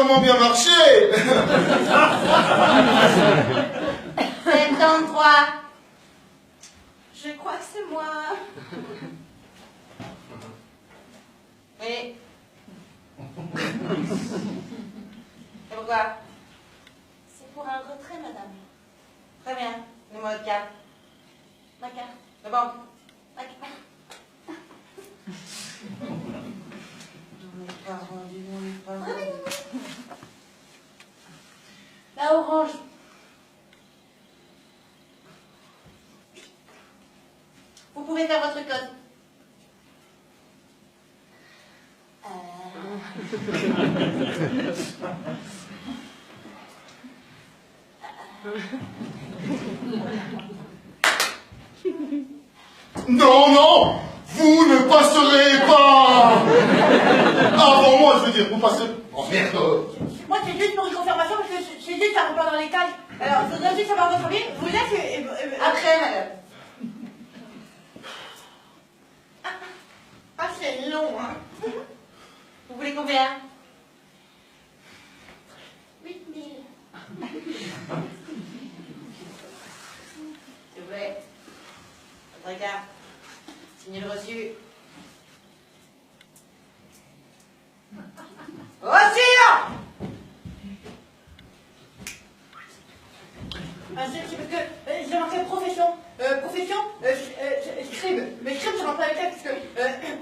vraiment bien marché. 73. Je crois que c'est moi. Oui. Et pourquoi? C'est pour un retrait, madame. Très bien. Numéro de carte. Ma carte. De banque. Ma carte. J'en ai pas rendu, j'en ai pas rendu. La orange. Vous pouvez faire votre code. Non, non, vous ne passerez pas. Avant moi, je veux dire, vous passerez. Oh merde. Moi, c'est juste pour une confirmation parce que j'ai dit que ça rentre pas dans les cases. Alors, je voudrais juste savoir votre avis. Vous êtes. Après, madame. Ah, c'est long, hein. Vous voulez combien? 8000. S'il vous plaît. Votre carte. Signez le reçu. Reçu! C'est parce que j'ai marqué profession. Profession, scribe. Mais scribe, ça rentre pas avec elle parce que,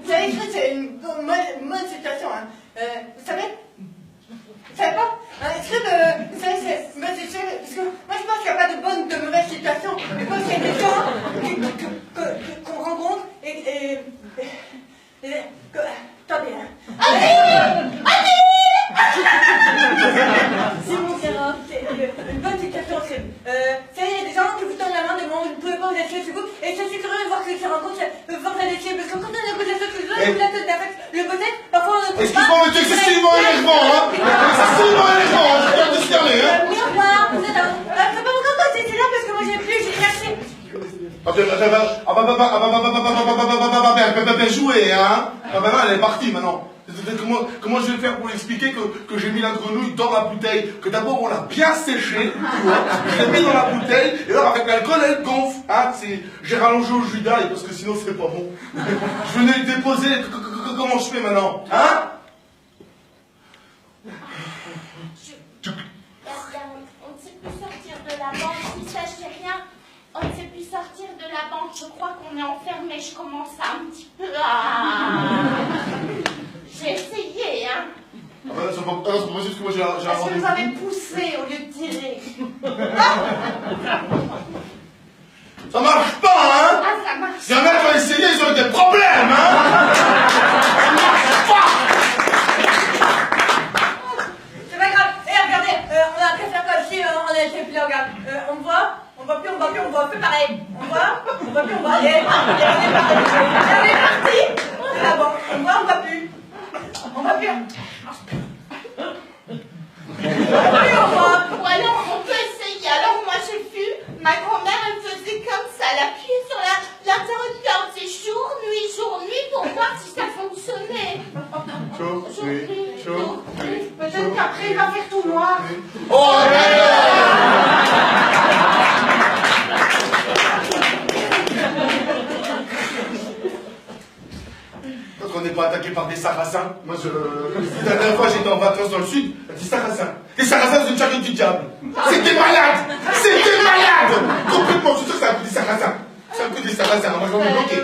vous savez, scribe, c'est une bonne situation, hein. Vous savez? Vous savez pas? Scribe, vous savez, c'est une bonne situation parce que moi, je pense qu'il n'y a pas de bonne, de mauvaise situation. Je pense qu'il y a des gens qu'on rencontre attendez, hein. C'est mon terrain, c'est une bonne situation, c'est... il y a des gens qui vous tendent la main, des moments où vous ne pouvez pas vous assurer sur vous, et je suis curieux de voir que ces rencontres, voir la laisser, parce que quand on a une négociation, que vous avez la tête d'affect, le peut-être, parfois on ne peut pas... Excuse-moi, mais tu es excessivement énervant, hein. Excessivement énervant, je viens de se terminer, hein. Oui, au revoir, vous êtes là. C'est pas pourquoi c'est là, parce que moi j'ai plus, j'ai cherché. Bien joué, hein. Elle est partie maintenant. Comment je vais faire pour lui expliquer que j'ai mis la grenouille dans la bouteille, que d'abord on l'a bien séchée, tu vois, je l'ai mis dans la bouteille, et alors avec l'alcool elle gonfle, hein, j'ai rallongé au jus d'ail parce que sinon c'est pas bon. Je venais le déposer, comment je fais maintenant, hein? On ne sait plus sortir de la banque, si ça je sais rien. On ne sait plus sortir de la banque, je crois qu'on est enfermé, je commence à un petit peu à... J'ai essayé, hein. Ah bah c'est pas possible parce que moi j'ai un Parce que rendez-vous. vous avez poussé au lieu de tirer. Ça marche pas, hein? Ah, ça marche. Si un mec va essayer, ils ont des problèmes, hein? Ça marche pas! C'est pas grave. Eh, regardez, on a qu'à faire comme si on était plus là, regarde. On voit plus, on voit plus pareil. On voit plus, on voit. Allez, on est parti. Ah bon, on voit plus. On voit plus. Ou alors on peut essayer. Alors moi j'ai vu, ma grand-mère elle faisait comme ça, elle appuyait sur l'interrupteur, c'est jour, nuit pour voir si ça fonctionnait. Jour, nuit. Peut-être qu'après il va faire tout noir. Oh Quand on n'est pas attaqué par des sarrasins, moi la dernière fois j'étais en vacances dans le sud, des sarrasins. Des sarrasins c'est une charrue du diable. C'était malade! C'était malade! Complètement, je suis sûr que c'est un coup des sarrasins. C'est un coup des sarrasins, moi j'en ai bloqué.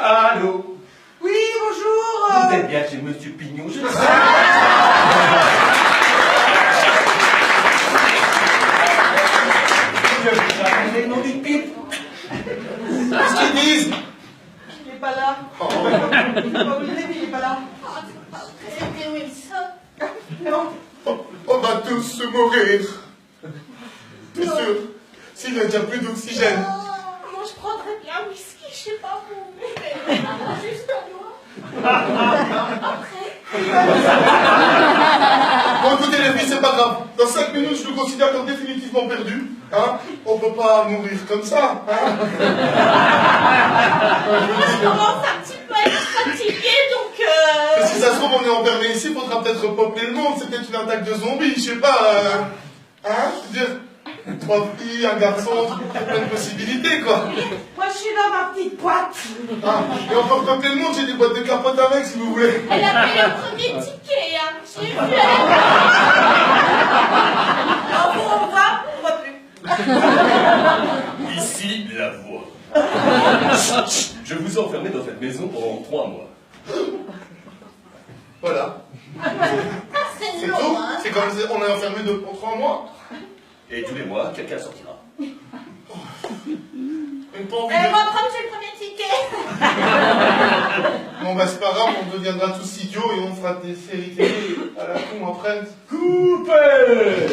Allô? Oui, bonjour. Vous êtes bien chez Monsieur Pignon, je sais. Le nom du pipe. Qu'est-ce qu'ils disent? Il n'est pas là. Oh. Vous l'avez, il n'est pas là. C'était Wilson. Non. On va tous se mourir. Bien sûr, s'il n'y a déjà plus d'oxygène. Moi, je prendrais bien un whisky, je sais pas vous, mais juste un doigt. Après. Bon, Alors écoutez les filles, c'est pas grave. Dans 5 minutes, je le considère comme définitivement perdu. Hein, on peut pas mourir comme ça. Hein. Moi, je commence un petit peu à être fatiguée, donc Si ça se trouve, on est enfermé ici, il faudra peut-être repeupler le monde. C'est peut-être une attaque de zombies, je sais pas. Hein, je veux dire, 3 filles, un garçon, plein de possibilités, quoi. moi, je suis dans ma petite boîte. Ah, et on peut repeupler le monde, j'ai des boîtes de capote avec, si vous voulez. Elle a payé le premier ticket, hein. J'ai vu. Alors, on va plus. Ici, la voix. Je vous ai enfermé dans cette maison pendant 3 mois. Voilà. C'est C'est long, tout. hein. C'est comme si on est enfermé pour 3 mois. Et tous les mois, quelqu'un sortira. Une pas envie Moi, de... comme j'ai le premier ticket. Bon, bah, c'est pas grave, on deviendra tous idiots et on fera des séries télé à la con après. Coupé!